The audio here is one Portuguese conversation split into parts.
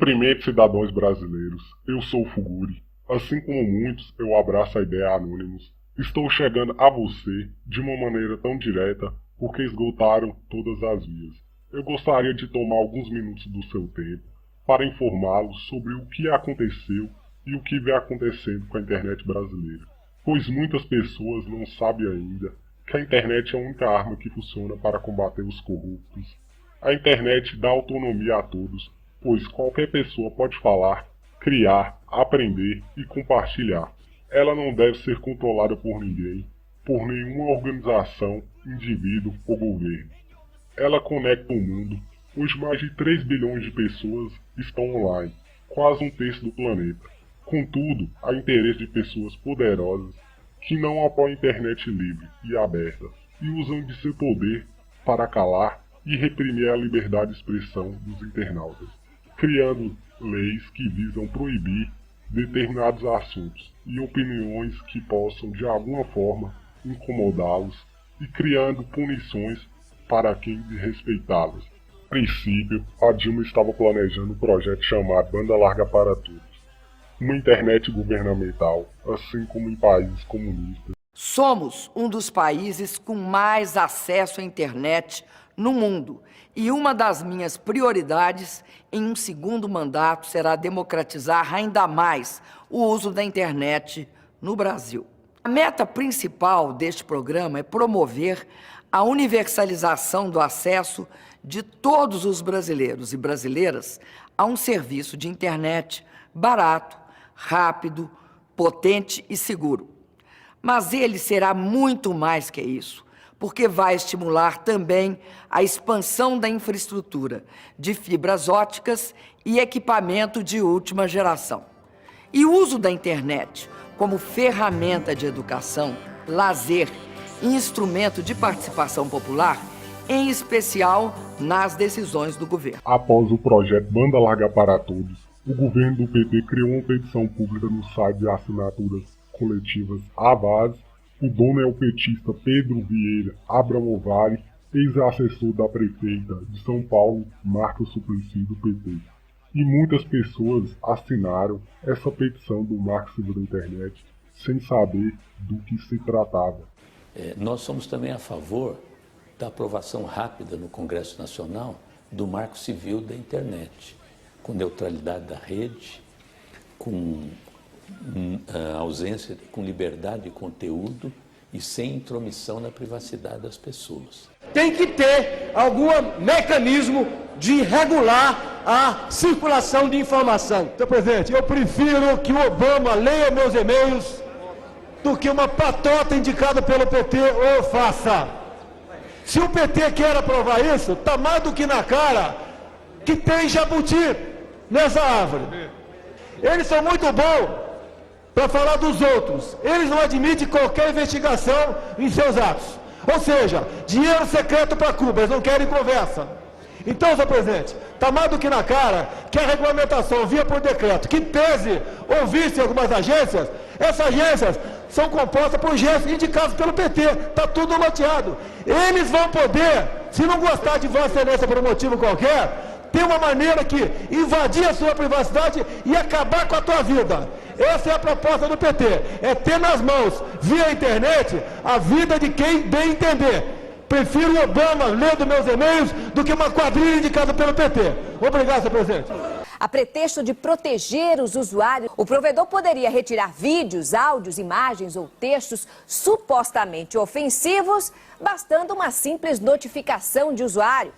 Cumprimente, cidadãos brasileiros, eu sou o Fuguri. Assim como muitos, eu abraço a ideia Anônimos. Estou chegando a você de uma maneira tão direta porque esgotaram todas as vias. Eu gostaria de tomar alguns minutos do seu tempo para informá-los sobre o que aconteceu e o que vem acontecendo com a internet brasileira, pois muitas pessoas não sabem ainda que a internet é a única arma que funciona para combater os corruptos. A internet dá autonomia a todos, pois qualquer pessoa pode falar, criar, aprender e compartilhar. Ela não deve ser controlada por ninguém, por nenhuma organização, indivíduo ou governo. Ela conecta o mundo. Hoje mais de 3 bilhões de pessoas estão online, quase um terço do planeta. Contudo, há interesse de pessoas poderosas que não apoiam a internet livre e aberta e usam de seu poder para calar e reprimir a liberdade de expressão dos internautas, criando leis que visam proibir determinados assuntos e opiniões que possam de alguma forma incomodá-los e criando punições para quem desrespeitá-los. A princípio, a Dilma estava planejando um projeto chamado Banda Larga para Todos, uma internet governamental, assim como em países comunistas. Somos um dos países com mais acesso à internet no mundo e uma das minhas prioridades em um segundo mandato será democratizar ainda mais o uso da internet no Brasil. A meta principal deste programa é promover a universalização do acesso de todos os brasileiros e brasileiras a um serviço de internet barato, rápido, potente e seguro. Mas ele será muito mais que isso, porque vai estimular também a expansão da infraestrutura de fibras óticas e equipamento de última geração. E o uso da internet como ferramenta de educação, lazer e instrumento de participação popular, em especial nas decisões do governo. Após o projeto Banda Larga para Todos, o governo do PT criou uma petição pública no site de assinaturas coletivas Avaz. O dono é o petista Pedro Vieira Abramovari, ex-assessor da prefeita de São Paulo, Marta Suplicy, do PT. E muitas pessoas assinaram essa petição do Marco Civil da Internet sem saber do que se tratava. Nós somos também a favor da aprovação rápida no Congresso Nacional do Marco Civil da Internet, com neutralidade da rede, com ausência, com liberdade de conteúdo e sem intromissão na privacidade das pessoas. Tem que ter algum mecanismo de regular a circulação de informação. Senhor presidente, eu prefiro que o Obama leia meus e-mails do que uma patota indicada pelo PT ou faça. Se o PT quer aprovar isso, está mais do que na cara que tem jabuti nessa árvore. Eles são muito bons para falar dos outros. Eles não admitem qualquer investigação em seus atos. Ou seja, dinheiro secreto para Cuba, eles não querem conversa. Então, senhor presidente, está mais do que na cara que a regulamentação via por decreto, que pese ouvisse algumas agências, essas agências são compostas por agentes indicados pelo PT, está tudo loteado. Eles vão poder, se não gostar de Vossa Excelência por um motivo qualquer, ter uma maneira que invadir a sua privacidade e acabar com a tua vida. Essa é a proposta do PT, é ter nas mãos, via internet, a vida de quem bem entender. Prefiro o Obama lendo meus e-mails do que uma quadrilha indicada pelo PT. Obrigado, senhor presidente. A pretexto de proteger os usuários, o provedor poderia retirar vídeos, áudios, imagens ou textos supostamente ofensivos, bastando uma simples notificação de usuário.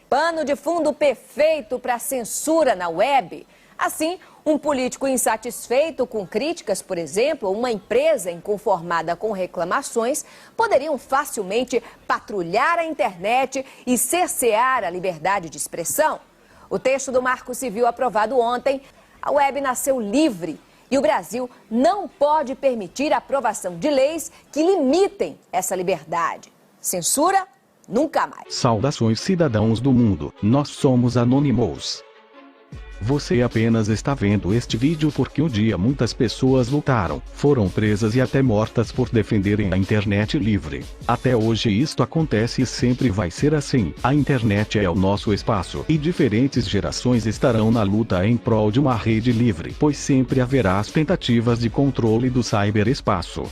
Pano de fundo perfeito para censura na web. Assim, um político insatisfeito com críticas, por exemplo, ou uma empresa inconformada com reclamações, poderiam facilmente patrulhar a internet e cercear a liberdade de expressão. O texto do Marco Civil aprovado ontem, a web nasceu livre e o Brasil não pode permitir a aprovação de leis que limitem essa liberdade. Censura? Nunca mais. Saudações, cidadãos do mundo, nós somos Anonymous. Você apenas está vendo este vídeo porque um dia muitas pessoas lutaram, foram presas e até mortas por defenderem a internet livre. Até hoje isto acontece e sempre vai ser assim. A internet é o nosso espaço e diferentes gerações estarão na luta em prol de uma rede livre, pois sempre haverá as tentativas de controle do cyberespaço.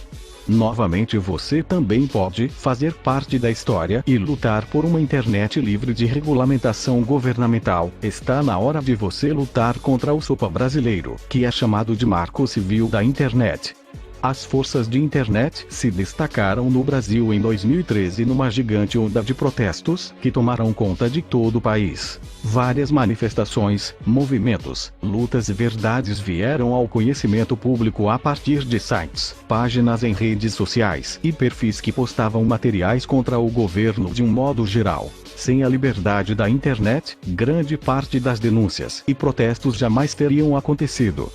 Novamente você também pode fazer parte da história e lutar por uma internet livre de regulamentação governamental. Está na hora de você lutar contra o SOPA brasileiro, que é chamado de Marco Civil da Internet. As forças de internet se destacaram no Brasil em 2013 numa gigante onda de protestos que tomaram conta de todo o país. Várias manifestações, movimentos, lutas e verdades vieram ao conhecimento público a partir de sites, páginas em redes sociais e perfis que postavam materiais contra o governo de um modo geral. Sem a liberdade da internet, grande parte das denúncias e protestos jamais teriam acontecido.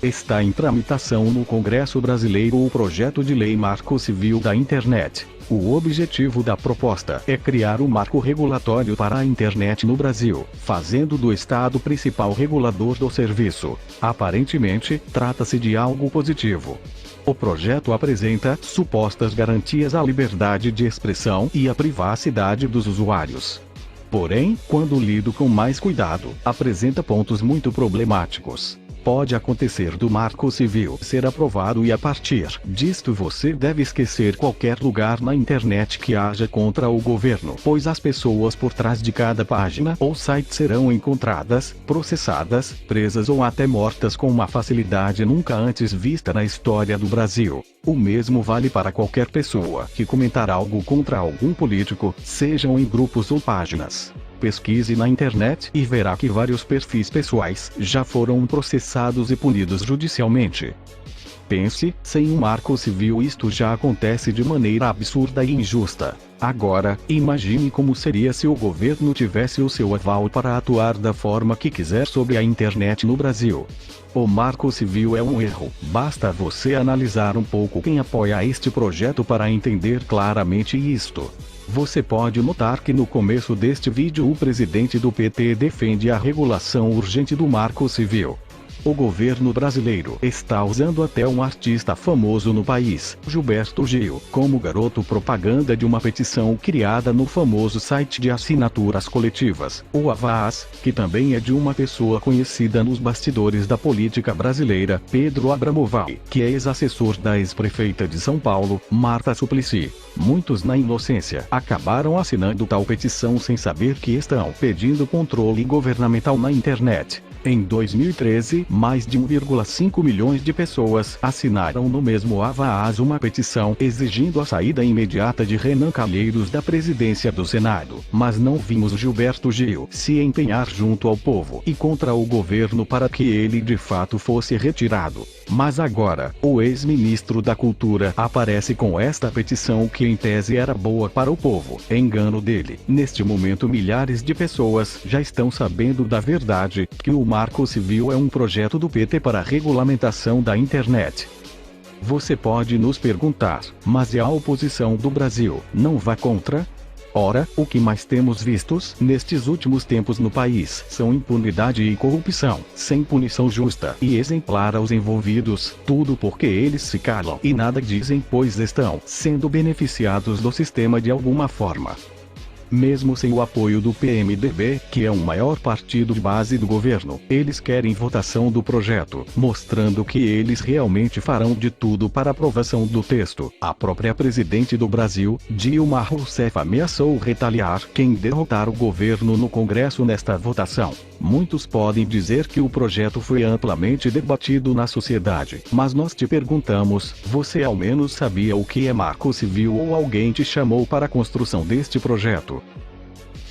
Está em tramitação no Congresso Brasileiro o projeto de lei Marco Civil da Internet. O objetivo da proposta é criar um marco regulatório para a internet no Brasil, fazendo do Estado o principal regulador do serviço. Aparentemente, trata-se de algo positivo. O projeto apresenta supostas garantias à liberdade de expressão e à privacidade dos usuários. Porém, quando lido com mais cuidado, apresenta pontos muito problemáticos. Pode acontecer do Marco Civil ser aprovado e a partir disto você deve esquecer qualquer lugar na internet que haja contra o governo, pois as pessoas por trás de cada página ou site serão encontradas, processadas, presas ou até mortas com uma facilidade nunca antes vista na história do Brasil. O mesmo vale para qualquer pessoa que comentar algo contra algum político, sejam em grupos ou páginas. Pesquise na internet e verá que vários perfis pessoais já foram processados e punidos judicialmente. Pense, sem um marco civil isto já acontece de maneira absurda e injusta. Agora, imagine como seria se o governo tivesse o seu aval para atuar da forma que quiser sobre a internet no Brasil. O Marco Civil é um erro, basta você analisar um pouco quem apoia este projeto para entender claramente isto. Você pode notar que no começo deste vídeo o presidente do PT defende a regulação urgente do Marco Civil. O governo brasileiro está usando até um artista famoso no país, Gilberto Gil, como garoto propaganda de uma petição criada no famoso site de assinaturas coletivas, o Avaaz, que também é de uma pessoa conhecida nos bastidores da política brasileira, Pedro Abramovay, que é ex-assessor da ex-prefeita de São Paulo, Marta Suplicy. Muitos na inocência acabaram assinando tal petição sem saber que estão pedindo controle governamental na internet. Em 2013, mais de 1,5 milhões de pessoas assinaram no mesmo Avaaz uma petição exigindo a saída imediata de Renan Calheiros da presidência do Senado. Mas não vimos Gilberto Gil se empenhar junto ao povo e contra o governo para que ele de fato fosse retirado. Mas agora, o ex-ministro da Cultura aparece com esta petição que em tese era boa para o povo. Engano dele. Neste momento milhares de pessoas já estão sabendo da verdade, que o Marco Civil é um projeto do PT para a regulamentação da internet. Você pode nos perguntar, mas e a oposição do Brasil não vai contra? Ora, o que mais temos vistos nestes últimos tempos no país são impunidade e corrupção, sem punição justa e exemplar aos envolvidos, tudo porque eles se calam e nada dizem pois estão sendo beneficiados do sistema de alguma forma. Mesmo sem o apoio do PMDB, que é o maior partido de base do governo, eles querem votação do projeto, mostrando que eles realmente farão de tudo para a aprovação do texto. A própria presidente do Brasil, Dilma Rousseff, ameaçou retaliar quem derrotar o governo no Congresso nesta votação. Muitos podem dizer que o projeto foi amplamente debatido na sociedade, mas nós te perguntamos, você ao menos sabia o que é Marco Civil ou alguém te chamou para a construção deste projeto?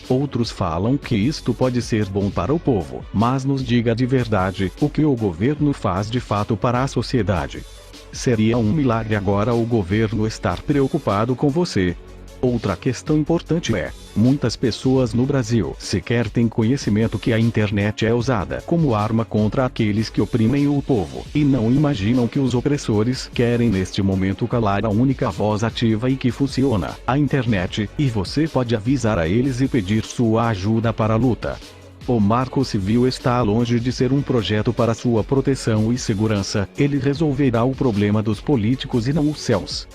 Outros falam que isto pode ser bom para o povo, mas nos diga de verdade, o que o governo faz de fato para a sociedade? Seria um milagre agora o governo estar preocupado com você. Outra questão importante é, muitas pessoas no Brasil sequer têm conhecimento que a internet é usada como arma contra aqueles que oprimem o povo, e não imaginam que os opressores querem neste momento calar a única voz ativa e que funciona, a internet, e você pode avisar a eles e pedir sua ajuda para a luta. O Marco Civil está longe de ser um projeto para sua proteção e segurança, ele resolverá o problema dos políticos e não os seus.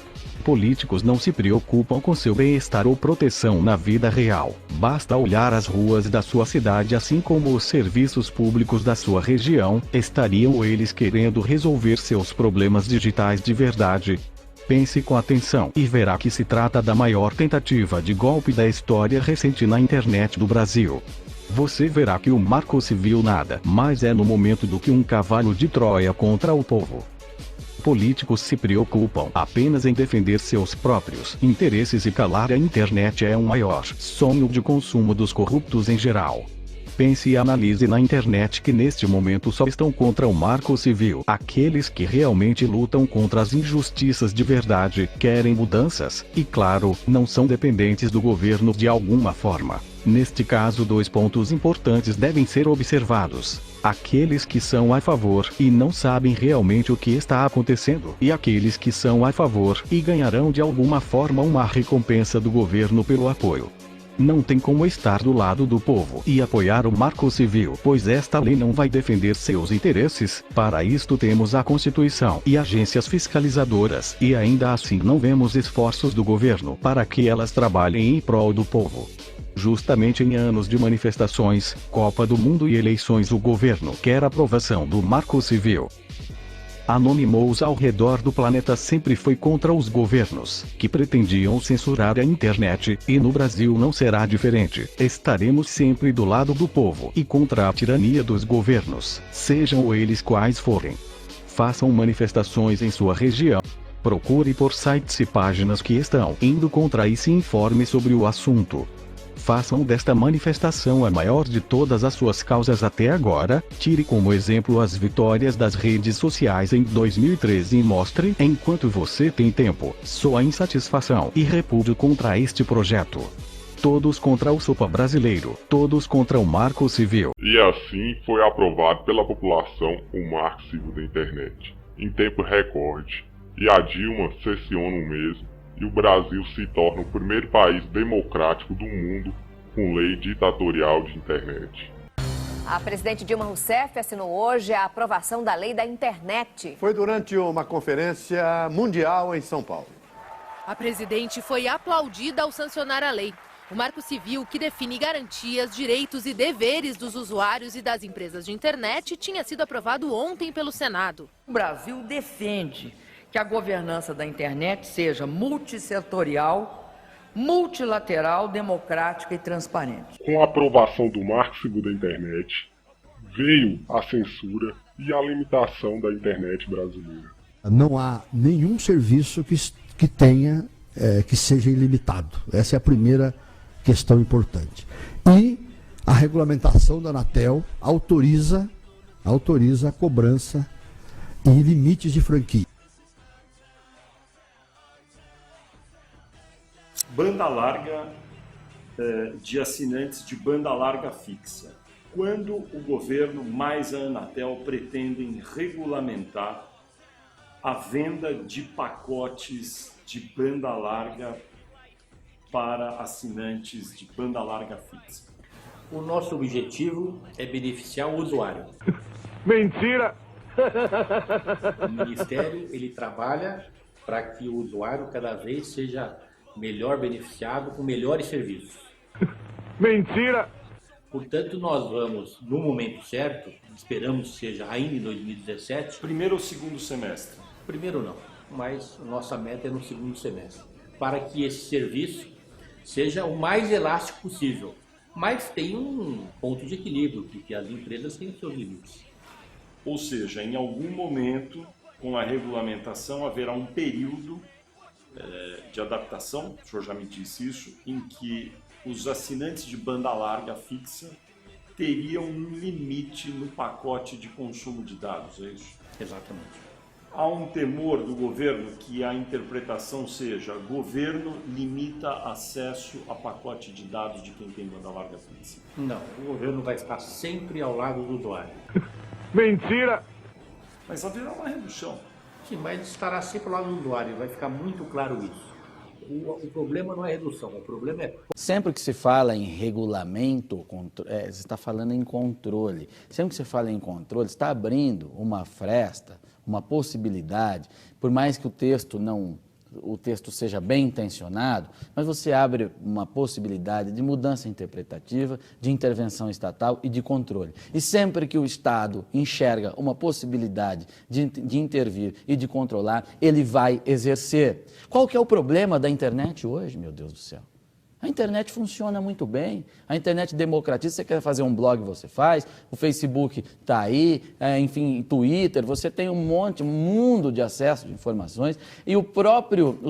Políticos não se preocupam com seu bem-estar ou proteção na vida real. Basta olhar as ruas da sua cidade assim como os serviços públicos da sua região, estariam eles querendo resolver seus problemas digitais de verdade? Pense com atenção e verá que se trata da maior tentativa de golpe da história recente na internet do Brasil. Você verá que o Marco Civil nada mais é no momento do que um cavalo de Troia contra o povo. Políticos se preocupam apenas em defender seus próprios interesses e calar a internet é o maior sonho de consumo dos corruptos em geral. Pense e analise na internet que neste momento só estão contra o Marco Civil aqueles que realmente lutam contra as injustiças de verdade, querem mudanças, e claro, não são dependentes do governo de alguma forma. Neste caso, 2 pontos importantes devem ser observados: aqueles que são a favor e não sabem realmente o que está acontecendo, e aqueles que são a favor e ganharão de alguma forma uma recompensa do governo pelo apoio. Não tem como estar do lado do povo e apoiar o Marco Civil, pois esta lei não vai defender seus interesses. Para isto temos a Constituição e agências fiscalizadoras, e ainda assim não vemos esforços do governo para que elas trabalhem em prol do povo. Justamente em anos de manifestações, Copa do Mundo e eleições, o governo quer a aprovação do Marco Civil. Anonymous ao redor do planeta sempre foi contra os governos que pretendiam censurar a internet, e no Brasil não será diferente. Estaremos sempre do lado do povo e contra a tirania dos governos, sejam eles quais forem. Façam manifestações em sua região. Procure por sites e páginas que estão indo contra e se informe sobre o assunto. Façam desta manifestação a maior de todas as suas causas até agora, tire como exemplo as vitórias das redes sociais em 2013 e mostre, enquanto você tem tempo, sua insatisfação e repúdio contra este projeto. Todos contra o Sopa brasileiro, todos contra o Marco Civil. E assim foi aprovado pela população o Marco Civil da internet, em tempo recorde, e a Dilma cessiona o mesmo. E o Brasil se torna o primeiro país democrático do mundo com lei ditatorial de internet. A presidente Dilma Rousseff assinou hoje a aprovação da lei da internet. Foi durante uma conferência mundial em São Paulo. A presidente foi aplaudida ao sancionar a lei. O Marco Civil, que define garantias, direitos e deveres dos usuários e das empresas de internet, tinha sido aprovado ontem pelo Senado. O Brasil defende que a governança da internet seja multissetorial, multilateral, democrática e transparente. Com a aprovação do Marco Civil da internet, veio a censura e a limitação da internet brasileira. Não há nenhum serviço que tenha, que seja ilimitado. Essa é a primeira questão importante. E a regulamentação da Anatel autoriza a cobrança e limites de franquia. Banda larga de assinantes de banda larga fixa. Quando o governo mais a Anatel pretendem regulamentar a venda de pacotes de banda larga para assinantes de banda larga fixa? O nosso objetivo é beneficiar o usuário. Mentira! O Ministério ele trabalha para que o usuário cada vez seja melhor beneficiado com melhores serviços. Mentira! Portanto, nós vamos, no momento certo, esperamos que seja ainda em 2017. Primeiro ou segundo semestre? Primeiro não, mas nossa meta é no segundo semestre, para que esse serviço seja o mais elástico possível. Mas tem um ponto de equilíbrio, porque as empresas têm os seus limites. Ou seja, em algum momento, com a regulamentação, haverá um período de adaptação, o senhor já me disse isso, em que os assinantes de banda larga fixa teriam um limite no pacote de consumo de dados, é isso? Exatamente. Há um temor do governo que a interpretação seja: governo limita acesso a pacote de dados de quem tem banda larga fixa. Não, o governo vai estar sempre ao lado do usuário. Mentira! Mas haverá uma redução. Sim, mas estará sempre ao lado do usuário, vai ficar muito claro isso. O problema não é redução, o problema é... Sempre que se fala em regulamento, você está falando em controle. Sempre que se fala em controle, está abrindo uma fresta, uma possibilidade, por mais que o texto seja bem intencionado, mas você abre uma possibilidade de mudança interpretativa, de intervenção estatal e de controle. E sempre que o Estado enxerga uma possibilidade de intervir e de controlar, ele vai exercer. Qual que é o problema da internet hoje, meu Deus do céu? A internet funciona muito bem, a internet democratiza, você quer fazer um blog, você faz, o Facebook está aí, enfim, Twitter, você tem um mundo de acesso de informações e os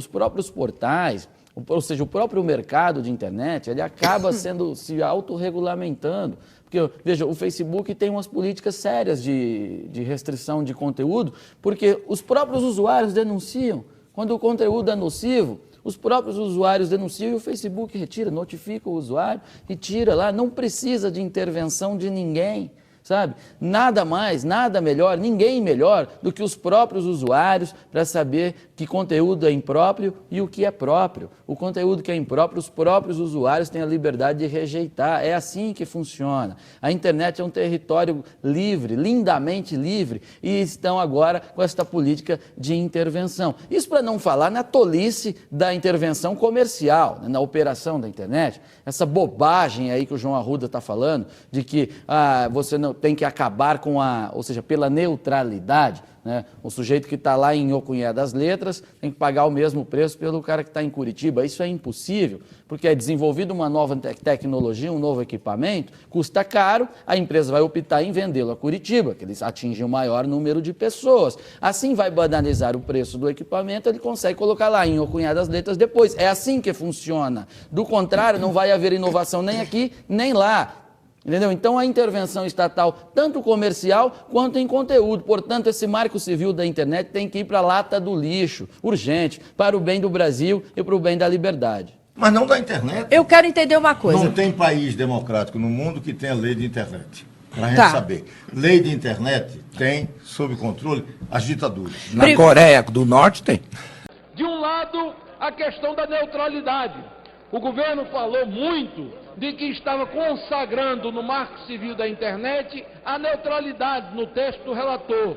próprios portais, ou seja, o próprio mercado de internet, ele acaba se autorregulamentando. Porque, veja, o Facebook tem umas políticas sérias de restrição de conteúdo, porque os próprios usuários denunciam. Quando o conteúdo é nocivo, os próprios usuários denunciam e o Facebook retira, notifica o usuário e tira lá. Não precisa de intervenção de ninguém, sabe? Nada mais, nada melhor, ninguém melhor do que os próprios usuários para saber que conteúdo é impróprio e o que é próprio. O conteúdo que é impróprio, os próprios usuários têm a liberdade de rejeitar. É assim que funciona. A internet é um território livre, lindamente livre, e estão agora com esta política de intervenção. Isso para não falar na tolice da intervenção comercial, né, na operação da internet. Essa bobagem aí que o João Arruda está falando, de que você não tem que acabar com ou seja, pela neutralidade, né? O sujeito que está lá em Ocunhé das Letras tem que pagar o mesmo preço pelo cara que está em Curitiba. Isso é impossível, porque é desenvolvida uma nova tecnologia, um novo equipamento, custa caro, a empresa vai optar em vendê-lo a Curitiba, que eles atingem o maior número de pessoas. Assim vai banalizar o preço do equipamento, ele consegue colocar lá em Ocunhé das Letras depois. É assim que funciona. Do contrário, não vai haver inovação nem aqui, nem lá. Entendeu? Então, a intervenção estatal, tanto comercial quanto em conteúdo. Portanto, esse marco civil da internet tem que ir para a lata do lixo, urgente, para o bem do Brasil e para o bem da liberdade. Mas não da internet. Eu quero entender uma coisa. Não tem país democrático no mundo que tenha lei de internet. Para a gente saber. Lei de internet tem, sob controle, as ditaduras. Na Coreia do Norte tem. De um lado, a questão da neutralidade. O governo falou muito de que estava consagrando no Marco Civil da Internet a neutralidade no texto do relator.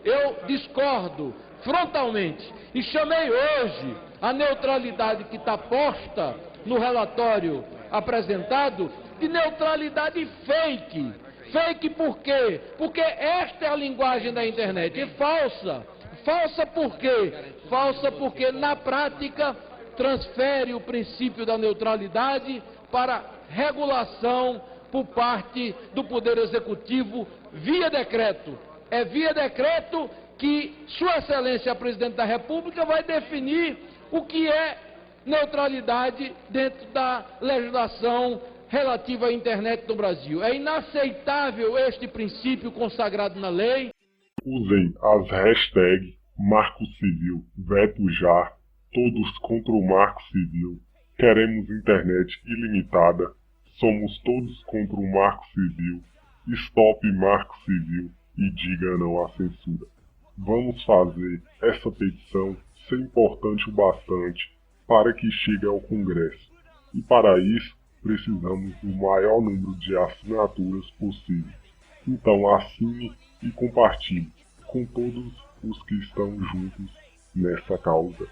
Eu discordo frontalmente e chamei hoje a neutralidade que está posta no relatório apresentado de neutralidade fake. Fake por quê? Porque esta é a linguagem da internet. É falsa. Falsa por quê? Falsa porque na prática transfere o princípio da neutralidade para regulação por parte do Poder Executivo via decreto. É via decreto que Sua Excelência, Presidente da República, vai definir o que é neutralidade dentro da legislação relativa à internet no Brasil. É inaceitável este princípio consagrado na lei. Usem as hashtags Marco Civil, Veto Já, Todos contra o Marco Civil, Queremos Internet Ilimitada, Somos Todos contra o Marco Civil, Stop Marco Civil e Diga Não à Censura. Vamos fazer essa petição ser importante o bastante para que chegue ao Congresso. E para isso, precisamos do maior número de assinaturas possível. Então assine e compartilhe com todos os que estão juntos nessa causa.